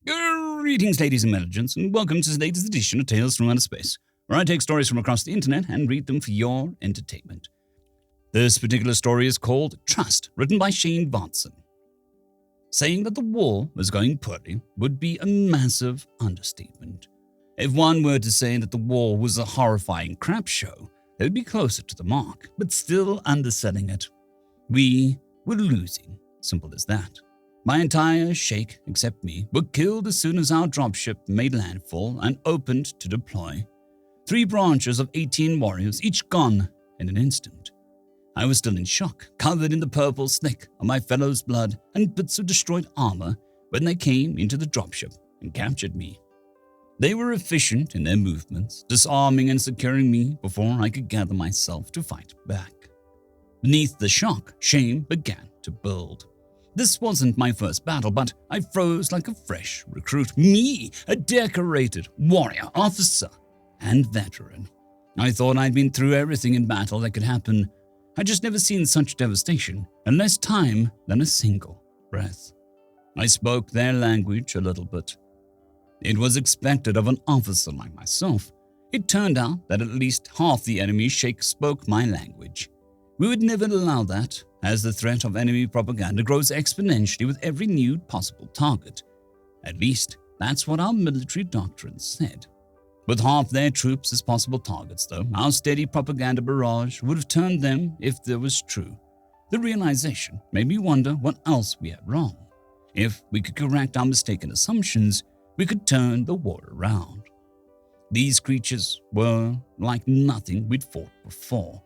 Greetings, ladies and legends, and welcome to the latest edition of Tales from Outer Space, where I take stories from across the internet and read them for your entertainment. This particular story is called Trust, written by Sjanevardsson. Saying that the war was going poorly would be a massive understatement. If one were to say that the war was a horrifying crap show, it would be closer to the mark, but still underselling it. We were losing, simple as that. My entire shake, except me, were killed as soon as our dropship made landfall and opened to deploy. 3 branches of 18 warriors, each gone in an instant. I was still in shock, covered in the purple slick of my fellow's blood and bits of destroyed armor when they came into the dropship and captured me. They were efficient in their movements, disarming and securing me before I could gather myself to fight back. Beneath the shock, shame began to build. This wasn't my first battle, but I froze like a fresh recruit. Me, a decorated warrior officer and veteran. I thought I'd been through everything in battle that could happen. I'd just never seen such devastation in less time than a single breath. I spoke their language a little bit. It was expected of an officer like myself. It turned out that at least half the enemy's shake spoke my language. We would never allow that, as the threat of enemy propaganda grows exponentially with every new possible target. At least, that's what our military doctrine said. With half their troops as possible targets, though, our steady propaganda barrage would have turned them if there was true. The realization made me wonder what else we had wrong. If we could correct our mistaken assumptions, we could turn the war around. These creatures were like nothing we'd fought before.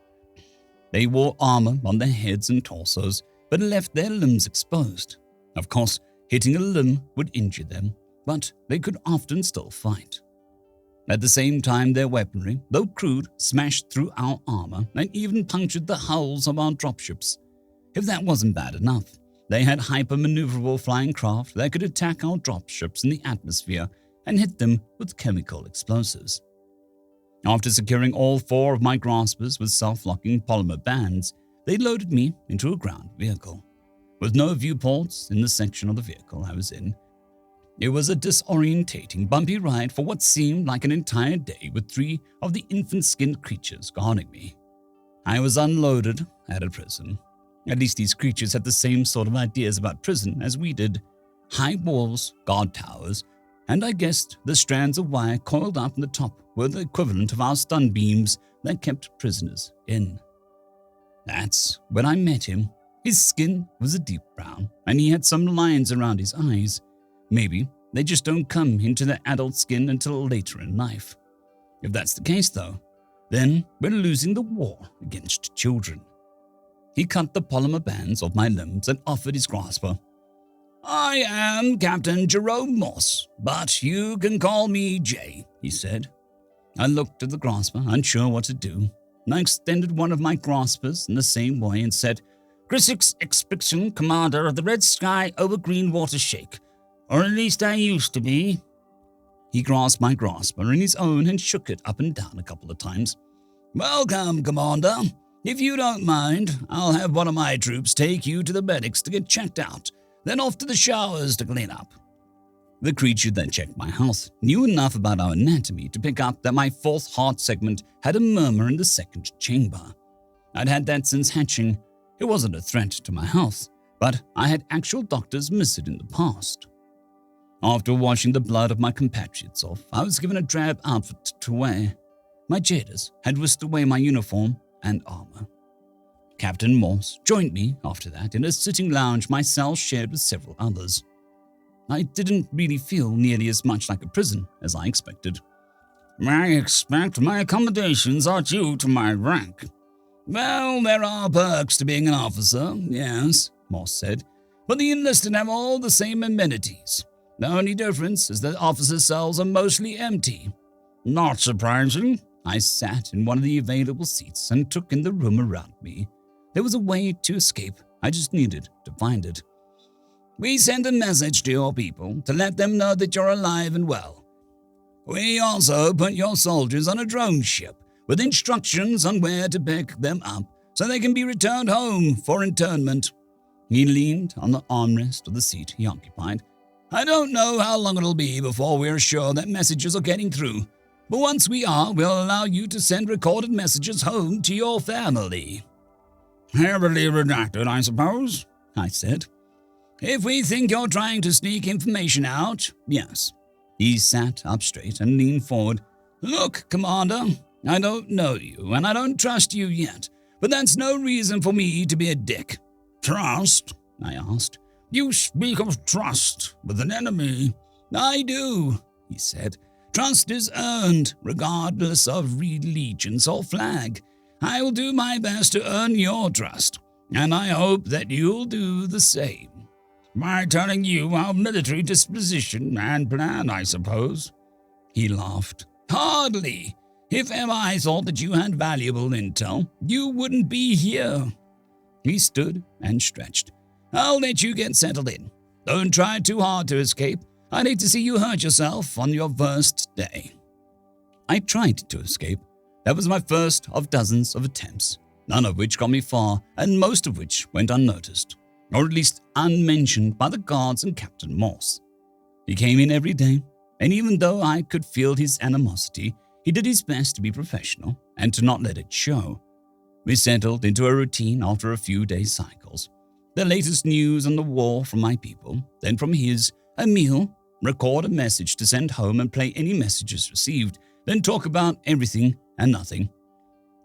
They wore armor on their heads and torsos, but left their limbs exposed. Of course, hitting a limb would injure them, but they could often still fight. At the same time, their weaponry, though crude, smashed through our armor and even punctured the hulls of our dropships. If that wasn't bad enough, they had hyper-maneuverable flying craft that could attack our dropships in the atmosphere and hit them with chemical explosives. After securing all 4 of my graspers with self-locking polymer bands, they loaded me into a ground vehicle. With no viewports in the section of the vehicle I was in, it was a disorientating, bumpy ride for what seemed like an entire day with 3 of the infant-skinned creatures guarding me. I was unloaded at a prison. At least these creatures had the same sort of ideas about prison as we did. High walls, guard towers, and I guessed the strands of wire coiled up in the top were the equivalent of our stun beams that kept prisoners in. That's when I met him. His skin was a deep brown, and he had some lines around his eyes. Maybe they just don't come into their adult skin until later in life. If that's the case, though, then we're losing the war against children. He cut the polymer bands off my limbs and offered his grasper. "I am Captain Jerome Moss, but you can call me Jay," he said. I looked at the grasper, unsure what to do. I extended one of my graspers in the same way and said, "Chrisix Expedition Commander of the Red Sky over Green Water Shake, or at least I used to be." He grasped my grasper in his own and shook it up and down a couple of times. "Welcome, Commander. If you don't mind, I'll have one of my troops take you to the medics to get checked out, then off to the showers to clean up." The creature that checked my health knew enough about our anatomy to pick up that my 4th heart segment had a murmur in the 2nd chamber. I'd had that since hatching. It wasn't a threat to my health, but I had actual doctors miss it in the past. After washing the blood of my compatriots off, I was given a drab outfit to wear. My jailers had whisked away my uniform and armor. Captain Morse joined me after that in a sitting lounge my cell shared with several others. I didn't really feel nearly as much like a prison as I expected. "I expect my accommodations are due to my rank." "Well, there are perks to being an officer, yes," Morse said, "but the enlisted have all the same amenities. The only difference is that officer cells are mostly empty." "Not surprising." I sat in one of the available seats and took in the room around me. There was a way to escape. I just needed to find it. "We send a message to your people to let them know that you're alive and well. We also put your soldiers on a drone ship with instructions on where to pick them up so they can be returned home for internment." He leaned on the armrest of the seat he occupied. I don't know how long it'll be before we're sure that messages are getting through, but once we are, we'll allow you to send recorded messages home to your family." "Heavily redacted, I suppose," I said. "If we think you're trying to sneak information out, yes." He sat up straight and leaned forward. "Look, Commander, I don't know you, and I don't trust you yet, but that's no reason for me to be a dick." "Trust?" I asked. "You speak of trust with an enemy." "I do," he said. "Trust is earned, regardless of allegiance or flag. I will do my best to earn your trust, and I hope that you'll do the same." "By telling you our military disposition and plan, I suppose." He laughed. "Hardly. If ever I thought that you had valuable intel, you wouldn't be here." He stood and stretched. "I'll let you get settled in. Don't try too hard to escape. I'd hate to see you hurt yourself on your first day." I tried to escape. That was my first of dozens of attempts, none of which got me far, and most of which went unnoticed, or at least unmentioned by the guards and Captain Morse. He came in every day, and even though I could feel his animosity, he did his best to be professional and to not let it show. We settled into a routine after a few days' cycles. The latest news on the war from my people, then from his, a meal, record a message to send home and play any messages received, then talk about everything and nothing.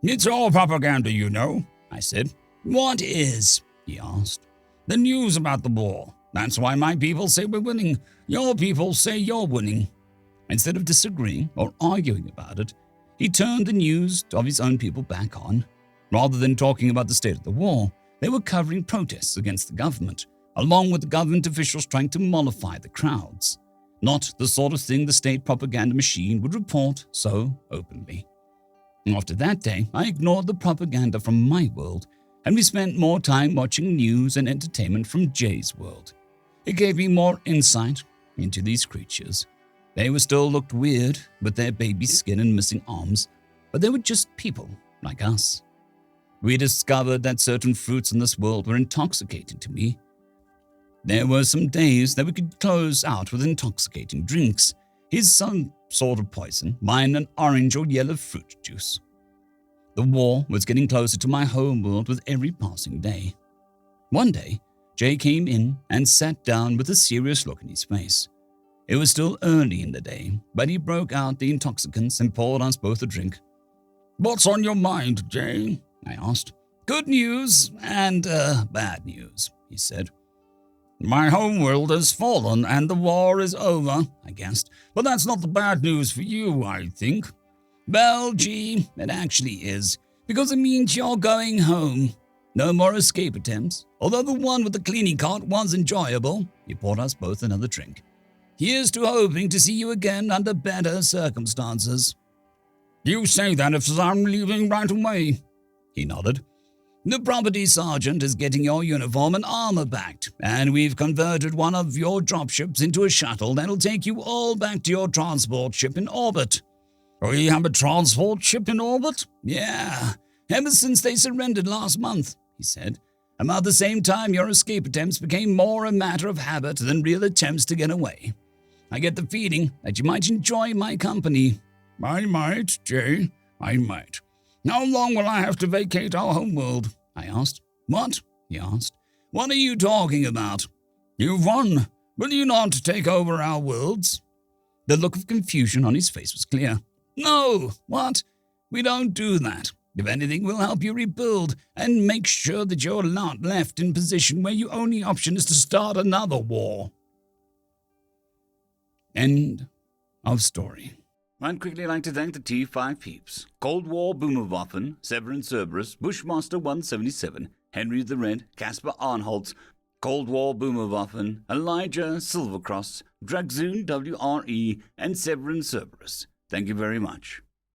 "It's all propaganda, you know," I said. "What is?" he asked. "The news about the war. That's why my people say we're winning. Your people say you're winning." Instead of disagreeing or arguing about it, he turned the news of his own people back on. Rather than talking about the state of the war, they were covering protests against the government, along with the government officials trying to mollify the crowds. Not the sort of thing the state propaganda machine would report so openly. After that day, I ignored the propaganda from my world, and we spent more time watching news and entertainment from Jay's world. It gave me more insight into these creatures. They still looked weird with their baby skin and missing arms, but they were just people like us. We discovered that certain fruits in this world were intoxicating to me. There were some days that we could close out with intoxicating drinks. His some sort of poison, mine an orange or yellow fruit juice. The war was getting closer to my home world with every passing day. One day, Jay came in and sat down with a serious look in his face. It was still early in the day, but he broke out the intoxicants and poured us both a drink. "What's on your mind, Jay?" I asked. "Good news and bad news," he said. "My homeworld has fallen and the war is over," I guessed. "But that's not the bad news for you, I think." "Well, gee, it actually is, because it means you're going home. No more escape attempts, although the one with the cleaning cart was enjoyable." He poured us both another drink. "Here's to hoping to see you again under better circumstances." "You say that as I'm leaving right away." He nodded. "The property sergeant is getting your uniform and armor back, and we've converted one of your dropships into a shuttle that'll take you all back to your transport ship in orbit." "We have a transport ship in orbit?" "Yeah, ever since they surrendered last month," he said. "About the same time your escape attempts became more a matter of habit than real attempts to get away. I get the feeling that you might enjoy my company." "I might, Jay, I might. How long will I have to vacate our homeworld?" I asked. "What?" he asked. "What are you talking about?" "You've won. Will you not take over our worlds?" The look of confusion on his face was clear. "No! What? We don't do that. If anything, we'll help you rebuild and make sure that you're not left in position where your only option is to start another war." End of story. I'd quickly like to thank the T5 peeps: Cold War Boomerwaffen, Severin Cerberus, Bushmaster 177, Henry the Red, Caspar Arnholtz, Cold War Boomerwaffen, Elijah Silvercross, Dragzoon WRE, and Severin Cerberus. Thank you very much.